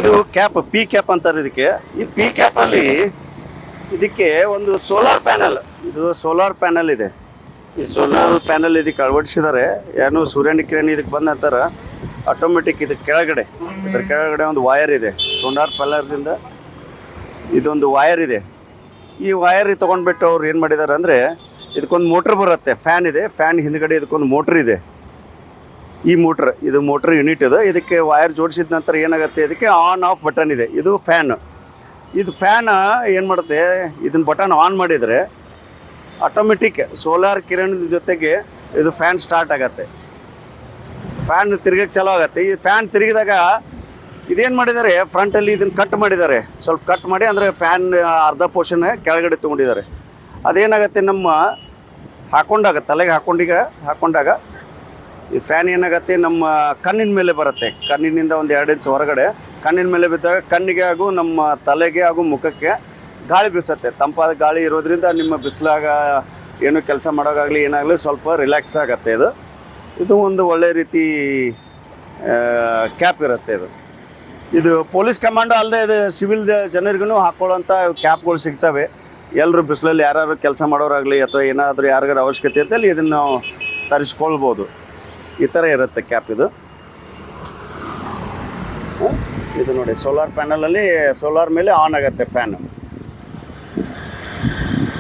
ಇದು cap P cap ಅಂತಾರೆ ಇದಕ್ಕೆ. ಈ ಪಿ ಕ್ಯಾಪಲ್ಲಿ ಇದಕ್ಕೆ ಒಂದು ಸೋಲಾರ್ ಪ್ಯಾನಲ್, ಇದು ಸೋಲಾರ್ ಪ್ಯಾನಲ್ ಇದೆ. ಈ ಸೋಲಾರ್ ಪ್ಯಾನಲ್ ಇದಕ್ಕೆ ಅಳವಡಿಸಿದ್ದಾರೆ. ಏನು ಸೂರ್ಯನ ಕಿರಣ ಇದಕ್ಕೆ ಬಂದ ನಂತರ ಆಟೋಮೆಟಿಕ್ ಇದಕ್ಕೆ ಕೆಳಗಡೆ, ಇದರ ಕೆಳಗಡೆ ಒಂದು ವಯರ್ ಇದೆ. ಸೋಲಾರ್ ಪ್ಯಾನಲ್ದಿಂದ ಇದೊಂದು ವಯರ್ ಇದೆ. ಈ ವಯರ್ ತೊಗೊಂಡ್ಬಿಟ್ಟು ಅವ್ರು ಏನು ಮಾಡಿದ್ದಾರೆ ಅಂದರೆ, ಇದಕ್ಕೊಂದು ಮೋಟ್ರ್ ಬರುತ್ತೆ, ಫ್ಯಾನ್ ಇದೆ, ಫ್ಯಾನ್ ಹಿಂದ್ಗಡೆ ಇದಕ್ಕೊಂದು ಮೋಟ್ರ್ ಇದೆ. ಈ ಮೋಟ್ರ್, ಇದು ಮೋಟ್ರ್ ಯೂನಿಟ್ ಇದೆ. ಇದಕ್ಕೆ ವಯರ್ ಜೋಡಿಸಿದ ನಂತರ ಏನಾಗುತ್ತೆ, ಇದಕ್ಕೆ ಆನ್ ಆಫ್ ಬಟನ್ ಇದೆ. ಇದು ಫ್ಯಾನ್. ಇದು ಫ್ಯಾನ್ ಏನು ಮಾಡುತ್ತೆ, ಇದನ್ನ ಬಟನ್ ಆನ್ ಮಾಡಿದರೆ ಆಟೋಮೆಟಿಕ್ ಸೋಲಾರ್ ಕಿರಣದ ಜೊತೆಗೆ ಇದು ಫ್ಯಾನ್ ಸ್ಟಾರ್ಟ್ ಆಗುತ್ತೆ. ಫ್ಯಾನ್ ತಿರುಗಕ್ಕೆ ಚಾಲೂ ಆಗುತ್ತೆ. ಈ ಫ್ಯಾನ್ ತಿರುಗಿದಾಗ ಇದೇನು ಮಾಡಿದ್ದಾರೆ, ಫ್ರಂಟಲ್ಲಿ ಇದನ್ನು ಕಟ್ ಮಾಡಿದ್ದಾರೆ, ಸ್ವಲ್ಪ ಕಟ್ ಮಾಡಿ, ಅಂದರೆ ಫ್ಯಾನ್ ಅರ್ಧ ಪೋರ್ಷನ್ ಕೆಳಗಡೆ ತೊಗೊಂಡಿದ್ದಾರೆ. ಅದೇನಾಗುತ್ತೆ, ನಮ್ಮ ಹಾಕೊಂಡಾಗ ತಲೆಗೆ ಹಾಕೊಂಡಾಗ ಈ ಫ್ಯಾನ್ ಏನಾಗುತ್ತೆ, ನಮ್ಮ ಕಣ್ಣಿನ ಮೇಲೆ ಬರುತ್ತೆ. ಕಣ್ಣಿನಿಂದ ಒಂದು 2 ಇಂಚ್ ಹೊರಗಡೆ ಕಣ್ಣಿನ ಮೇಲೆ ಬಿದ್ದಾಗ ಕಣ್ಣಿಗೆ ಹಾಗೂ ನಮ್ಮ ತಲೆಗೆ ಹಾಗೂ ಮುಖಕ್ಕೆ ಗಾಳಿ ಬೀಸುತ್ತೆ. ತಂಪಾದ ಗಾಳಿ ಇರೋದ್ರಿಂದ ನಿಮ್ಮ ಬಿಸಿಲಾಗ ಏನು ಕೆಲಸ ಮಾಡೋಕ್ಕಾಗಲಿ ಏನಾಗಲಿ ಸ್ವಲ್ಪ ರಿಲ್ಯಾಕ್ಸ್ ಆಗುತ್ತೆ. ಇದು ಒಂದು ಒಳ್ಳೆ ರೀತಿ ಕ್ಯಾಪ್ ಇರುತ್ತೆ. ಇದು ಪೊಲೀಸ್ ಕಮಾಂಡೋ ಅಲ್ಲದೆ ಇದು ಸಿವಿಲ್ ಜನರಿಗೂ ಹಾಕೊಳ್ಳೋಂಥ ಕ್ಯಾಪ್ಗಳು ಸಿಗ್ತವೆ. ಎಲ್ಲರೂ ಬಿಸಿಲಲ್ಲಿ ಯಾರು ಕೆಲಸ ಮಾಡೋರಾಗಲಿ ಅಥವಾ ಏನಾದರೂ ಯಾರಿಗಾರು ಅವಶ್ಯಕತೆ ಇದ್ದಲ್ಲಿ ಇದನ್ನು ನಾವು ತರಿಸ್ಕೊಳ್ಬೋದು. ಈ ಥರ ಇರುತ್ತೆ ಕ್ಯಾಪ್. ಇದು ನೋಡಿ, ಸೋಲಾರ್ ಪ್ಯಾನಲಲ್ಲಿ ಸೋಲಾರ್ ಮೇಲೆ ಆನ್ ಆಗುತ್ತೆ ಫ್ಯಾನು.